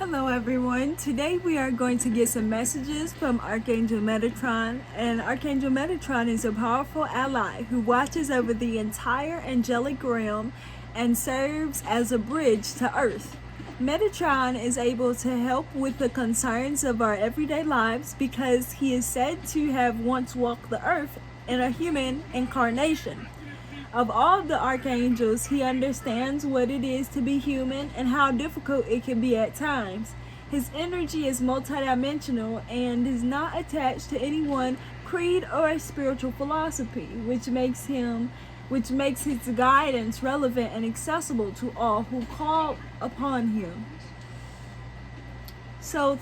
Hello everyone. Today we are going to get some messages from Archangel Metatron. And Archangel Metatron is a powerful ally who watches over the entire angelic realm and serves as a bridge to Earth. Metatron is able to help with the concerns of our everyday lives because he is said to have once walked the earth in a human incarnation. Of all the archangels, he understands what it is to be human and how difficult it can be at times. His energy is multidimensional and is not attached to any one creed or a spiritual philosophy, which makes his guidance relevant and accessible to all who call upon him. So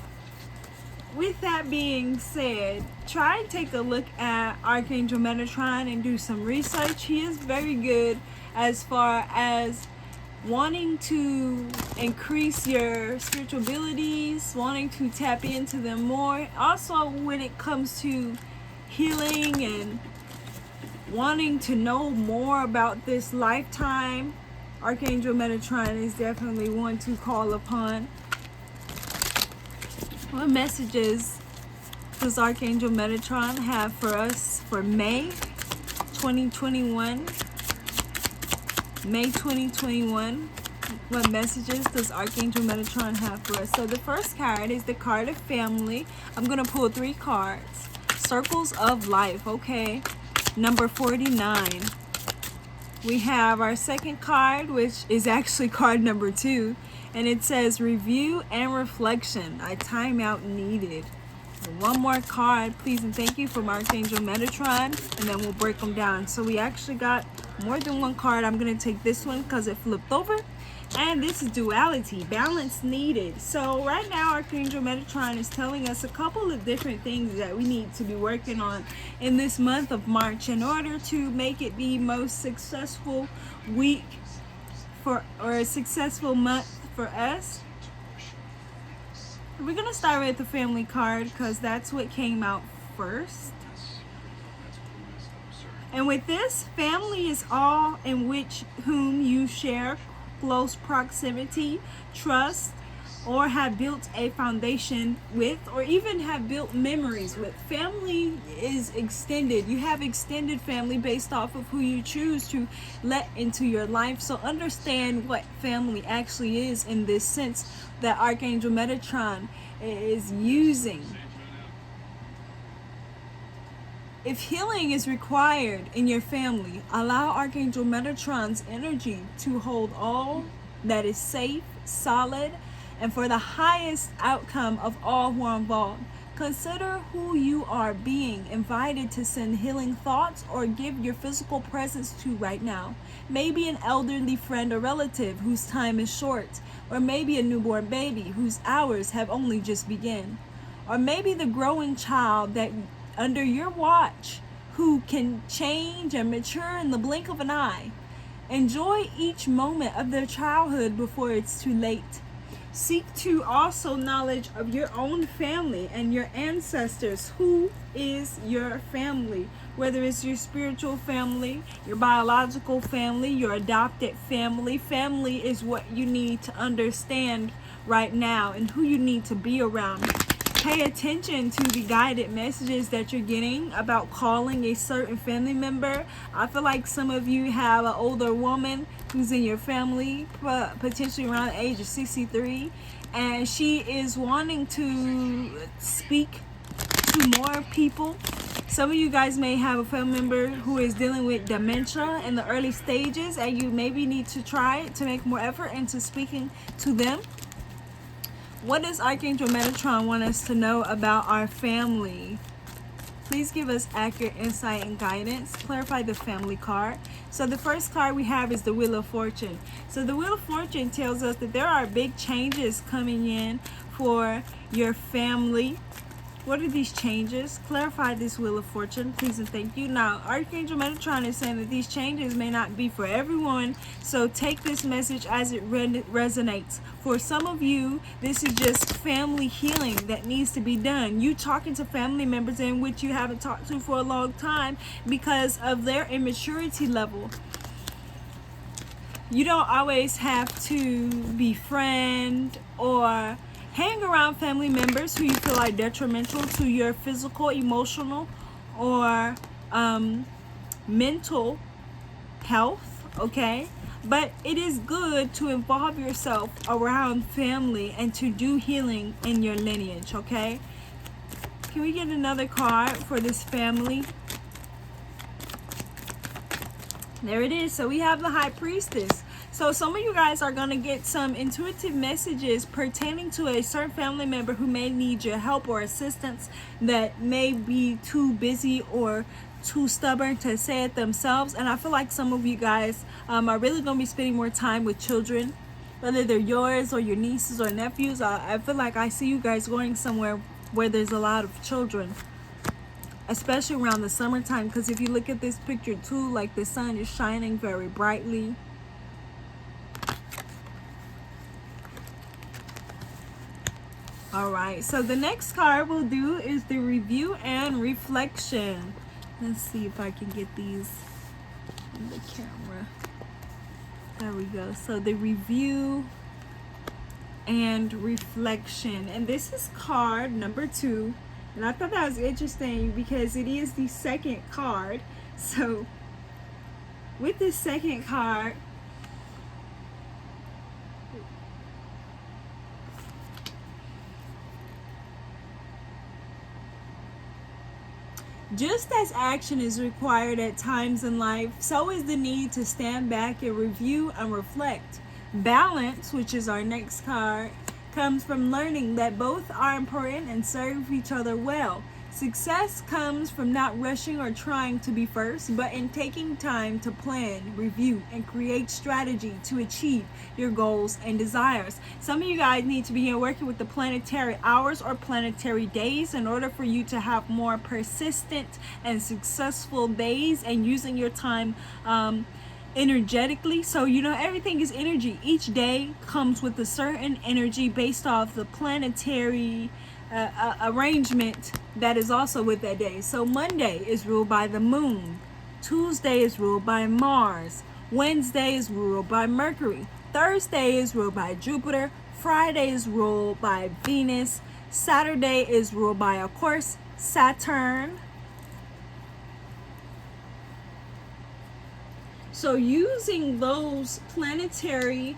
with that being said, try and take a look at Archangel Metatron and do some research. He is very good as far as wanting to increase your spiritual abilities, wanting to tap into them more. Also, when it comes to healing and wanting to know more about this lifetime, Archangel Metatron is definitely one to call upon. What messages does Archangel Metatron have for us for May 2021? May 2021. What messages does Archangel Metatron have for us? So the first card is the card of family. I'm going to pull 3 cards. Circles of life. Okay. Number 49. We have our second card, which is actually card number 2. And it says review and reflection, a timeout needed. One more card, please and thank you, from Archangel Metatron, and then we'll break them down. So we actually got more than one card. I'm going to take this one because it flipped over. And this is duality, balance needed. So right now Archangel Metatron is telling us a couple of different things that we need to be working on in this month of March in order to make it the most successful week or a successful month for us. We're gonna start with the family card because that's what came out first. And with this, family is all in which whom you share close proximity, trust, or have built a foundation with, or even have built memories with. Family is extended. You have extended family based off of who you choose to let into your life. So understand what family actually is in this sense that Archangel Metatron is using. If healing is required in your family, allow Archangel Metatron's energy to hold all that is safe, solid, and for the highest outcome of all who are involved. Consider who you are being invited to send healing thoughts or give your physical presence to right now. Maybe an elderly friend or relative whose time is short, or maybe a newborn baby whose hours have only just begun, or maybe the growing child that under your watch who can change and mature in the blink of an eye. Enjoy each moment of their childhood before it's too late. Seek to also knowledge of your own family and your ancestors. Who is your family? Whether it's your spiritual family, your biological family, your adopted family. Family is what you need to understand right now and who you need to be around. Pay attention to the guided messages that you're getting about calling a certain family member. I feel like some of you have an older woman who's in your family, potentially around the age of 63, and she is wanting to speak to more people. Some of you guys may have a family member who is dealing with dementia in the early stages, and you maybe need to try to make more effort into speaking to them. What does Archangel Metatron want us to know about our family? Please give us accurate insight and guidance. Clarify the family card. So the first card we have is the Wheel of Fortune. So the Wheel of Fortune tells us that there are big changes coming in for your family. What are these changes? Clarify this Wheel of Fortune, please and thank you. Now, Archangel Metatron is saying that these changes may not be for everyone, so take this message as it resonates. For some of you, this is just family healing that needs to be done. You talking to family members in which you haven't talked to for a long time because of their immaturity level. You don't always have to befriend or Hang around family members who you feel are detrimental to your physical, emotional, or mental health, okay? But it is good to involve yourself around family and to do healing in your lineage, okay? Can we get another card for this family? There it is. So we have the High Priestess. So some of you guys are going to get some intuitive messages pertaining to a certain family member who may need your help or assistance, that may be too busy or too stubborn to say it themselves. And I feel like some of you guys are really going to be spending more time with children, whether they're yours or your nieces or nephews. I feel like I see you guys going somewhere where there's a lot of children, especially around the summertime, because if you look at this picture too, like the sun is shining very brightly. All right, so the next card we'll do is the review and reflection. Let's see if I can get these in the camera. There we go. So the review and reflection, and this is card number 2. And I thought that was interesting because it is the second card. So with this second card, just as action is required at times in life, so is the need to stand back and review and reflect. Balance, which is our next card, comes from learning that both are important and serve each other well. Success comes from not rushing or trying to be first, but in taking time to plan, review, and create strategy to achieve your goals and desires. Some of you guys need to begin working with the planetary hours or planetary days in order for you to have more persistent and successful days, and using your time energetically. So everything is energy. Each day comes with a certain energy based off the planetary arrangement that is also with that day. So Monday is ruled by the moon, Tuesday is ruled by Mars, Wednesday is ruled by Mercury, Thursday is ruled by Jupiter, Friday is ruled by Venus, Saturday is ruled by, of course, Saturn. So using those planetary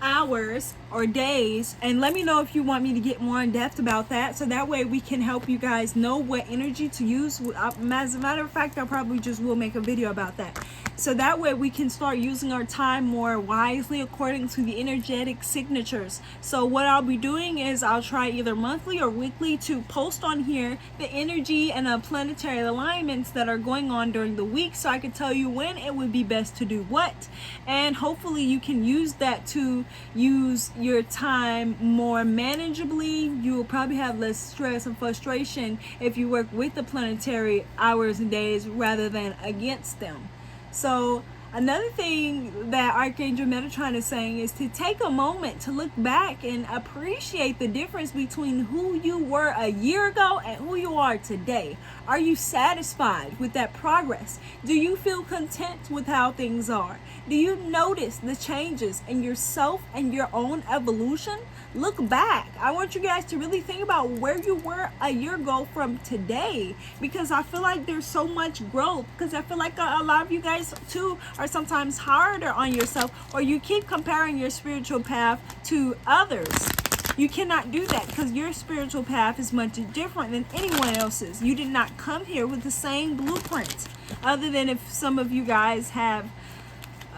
hours or days, and let me know if you want me to get more in depth about that, so that way we can help you guys know what energy to use. As a matter of fact, I probably just will make a video about that, so that way we can start using our time more wisely according to the energetic signatures. So what I'll be doing is I'll try either monthly or weekly to post on here the energy and planetary alignments that are going on during the week, so I can tell you when it would be best to do what, and hopefully you can use that to use your time more manageably. You will probably have less stress and frustration if you work with the planetary hours and days rather than against them. So another thing that Archangel Metatron is saying is to take a moment to look back and appreciate the difference between who you were a year ago and who you are today. Are you satisfied with that progress? Do you feel content with how things are? Do you notice the changes in yourself and your own evolution? Look back. I want you guys to really think about where you were a year ago from today, because I feel like there's so much growth, because I feel like a lot of you guys too are sometimes harder on yourself, or you keep comparing your spiritual path to others. You cannot do that, because your spiritual path is much different than anyone else's. You did not come here with the same blueprint, other than if some of you guys have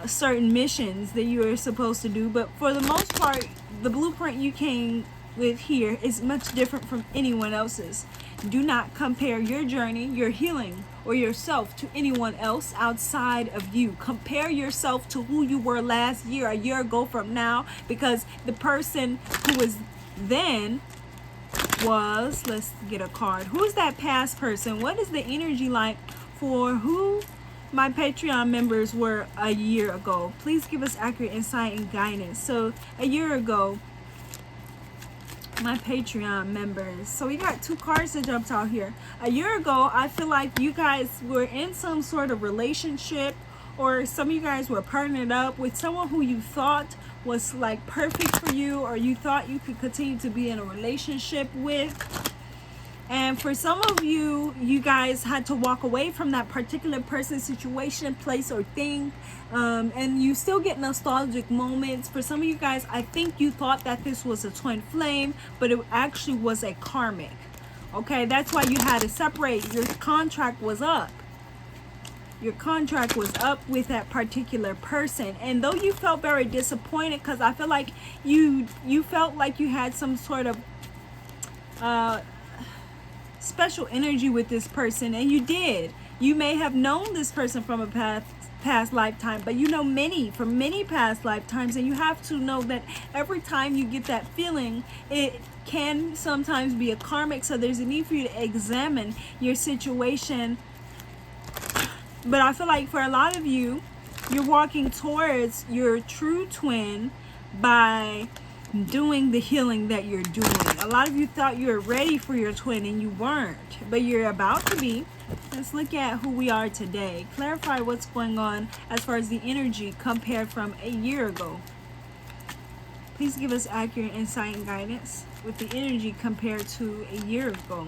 certain missions that you are supposed to do. But for the most part, the blueprint you came with here is much different from anyone else's. Do not compare your journey, your healing, or yourself to anyone else outside of you. Compare yourself to who you were last year, a year ago from now, because the person who was then was, let's get a card. Who's that past person? What is the energy like for who my Patreon members were a year ago? Please give us accurate insight and guidance. So a year ago, my Patreon members. So we got 2 cards that jumped out here. A year ago, I feel like you guys were in some sort of relationship, or some of you guys were partnered up with someone who you thought was like perfect for you, or you thought you could continue to be in a relationship with. And for some of you, you guys had to walk away from that particular person, situation, place, or thing. And you still get nostalgic moments. For some of you guys, I think you thought that this was a twin flame, but it actually was a karmic. Okay, that's why you had to separate. Your contract was up. Your contract was up with that particular person. And though you felt very disappointed, because I feel like you felt like you had some sort of special energy with this person, and you did. You may have known this person from a past lifetime, but you know from many past lifetimes, and you have to know that every time you get that feeling, it can sometimes be a karmic. So there's a need for you to examine your situation. But I feel like for a lot of you, you're walking towards your true twin by doing the healing that you're doing. A lot of you thought you were ready for your twin and you weren't, but you're about to be. Let's look at who we are today. Clarify what's going on as far as the energy compared from a year ago. Please give us accurate insight and guidance with the energy compared to a year ago.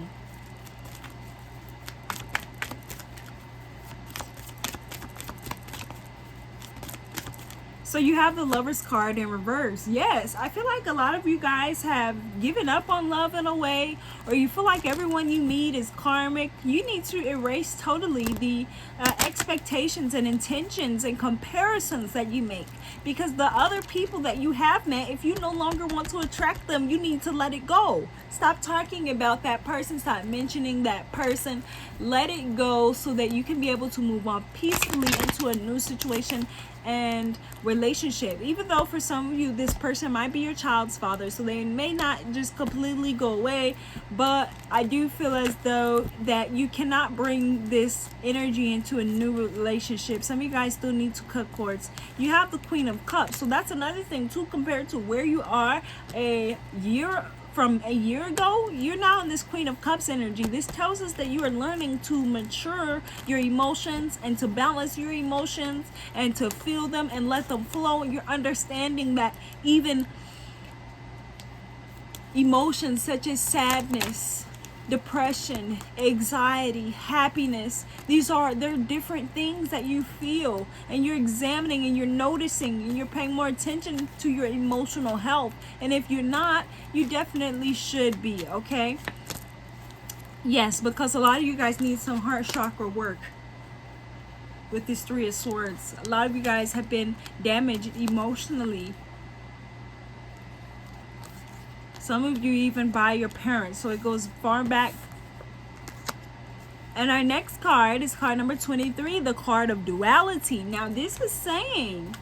So you have the Lover's card in reverse. Yes, I feel like a lot of you guys have given up on love in a way, or you feel like everyone you meet is karmic. You need to erase totally the expectations and intentions and comparisons that you make, because the other people that you have met, if you no longer want to attract them, you need to let it go. Stop talking about that person. Stop mentioning that person. Let it go so that you can be able to move on peacefully into a new situation and relationship. Even though for some of you this person might be your child's father, so they may not just completely go away, but I do feel as though that you cannot bring this energy into a new relationship. Some of you guys still need to cut cords. You have the Queen of Cups, so that's another thing too, compared to where you are from a year ago. You're now in this Queen of Cups energy. This tells us that you are learning to mature your emotions and to balance your emotions and to feel them and let them flow. You're understanding that even emotions such as sadness, depression, anxiety, happiness, they're different things that you feel, and you're examining and you're noticing and you're paying more attention to your emotional health. And if you're not, you definitely should be, okay? Yes, because a lot of you guys need some heart chakra work with this Three of Swords. A lot of you guys have been damaged emotionally. Some of you even by your parents, so it goes far back. And our next card is card number 23, the card of duality. Now this is saying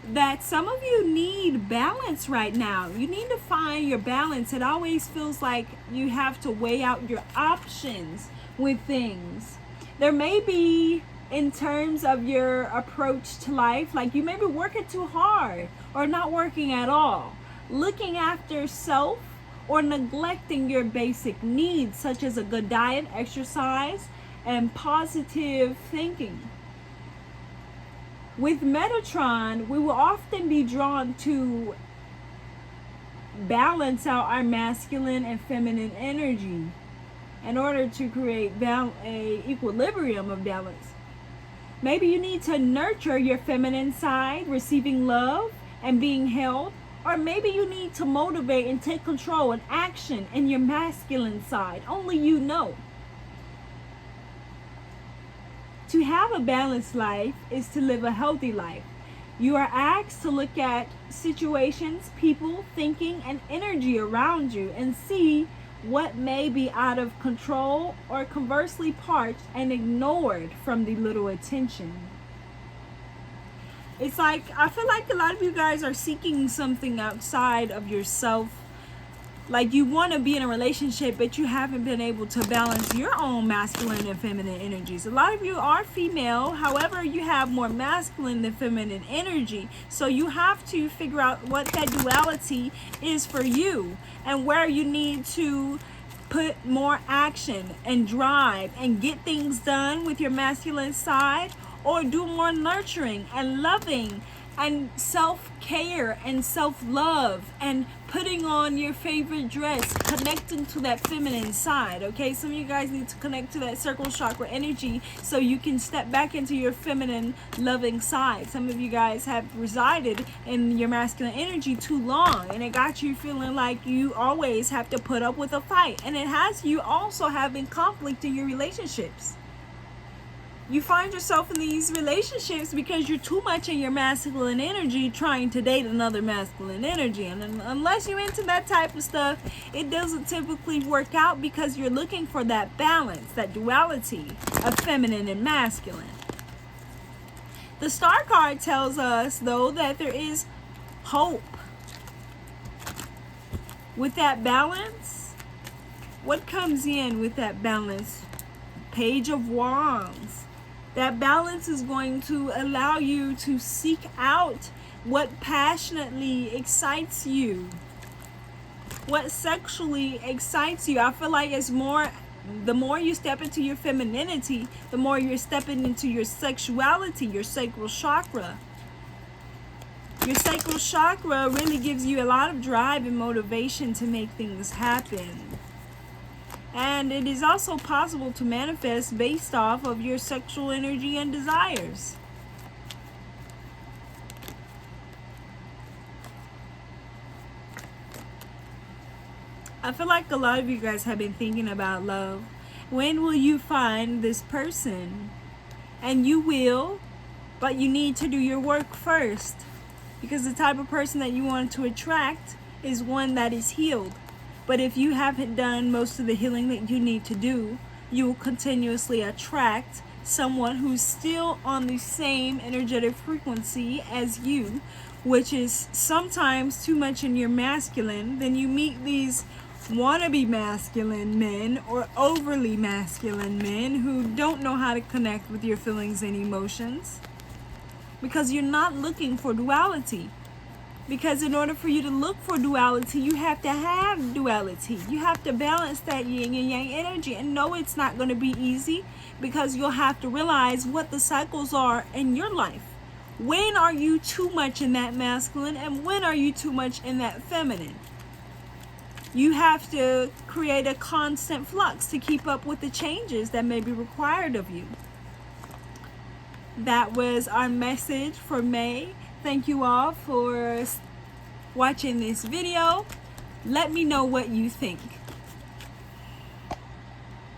that some of you need balance right now. You need to find your balance. It always feels like you have to weigh out your options with things. There may be in terms of your approach to life, like you may be working too hard or not working at all, looking after self, or neglecting your basic needs such as a good diet, exercise, and positive thinking. With Metatron, we will often be drawn to balance out our masculine and feminine energy in order to create a equilibrium of balance. Maybe you need to nurture your feminine side, receiving love and being held. Or maybe you need to motivate and take control and action in your masculine side. Only you know. To have a balanced life is to live a healthy life. You are asked to look at situations, people, thinking, and energy around you and see what may be out of control or conversely parched and ignored from the little attention. It's like, I feel like a lot of you guys are seeking something outside of yourself. Like you want to be in a relationship, but you haven't been able to balance your own masculine and feminine energies. A lot of you are female. However, you have more masculine than feminine energy. So you have to figure out what that duality is for you and where you need to put more action and drive and get things done with your masculine side, or do more nurturing and loving and self-care and self-love and putting on your favorite dress, connecting to that feminine side. Okay, some of you guys need to connect to that sacral chakra energy so you can step back into your feminine loving side. Some of you guys have resided in your masculine energy too long, and it got you feeling like you always have to put up with a fight, and it has you also having conflict in your relationships. You find yourself in these relationships because you're too much in your masculine energy trying to date another masculine energy. And unless you're into that type of stuff, it doesn't typically work out because you're looking for that balance, that duality of feminine and masculine. The Star card tells us, though, that there is hope. With that balance, what comes in with that balance? Page of Wands. That balance is going to allow you to seek out what passionately excites you, what sexually excites you. I feel like it's more, the more you step into your femininity, the more you're stepping into your sexuality, your sacral chakra. Your sacral chakra really gives you a lot of drive and motivation to make things happen. And it is also possible to manifest based off of your sexual energy and desires. I feel like a lot of you guys have been thinking about love. When will you find this person? And you will, but you need to do your work first. Because the type of person that you want to attract is one that is healed. But if you haven't done most of the healing that you need to do, you will continuously attract someone who's still on the same energetic frequency as you, which is sometimes too much in your masculine. Then you meet these wannabe masculine men or overly masculine men who don't know how to connect with your feelings and emotions, because you're not looking for duality. Because in order for you to look for duality, you have to have duality. You have to balance that yin and yang energy. And no, it's not going to be easy, because you'll have to realize what the cycles are in your life. When are you too much in that masculine, and when are you too much in that feminine? You have to create a constant flux to keep up with the changes that may be required of you. That was our message for May. Thank you all for watching this video. Let me know what you think.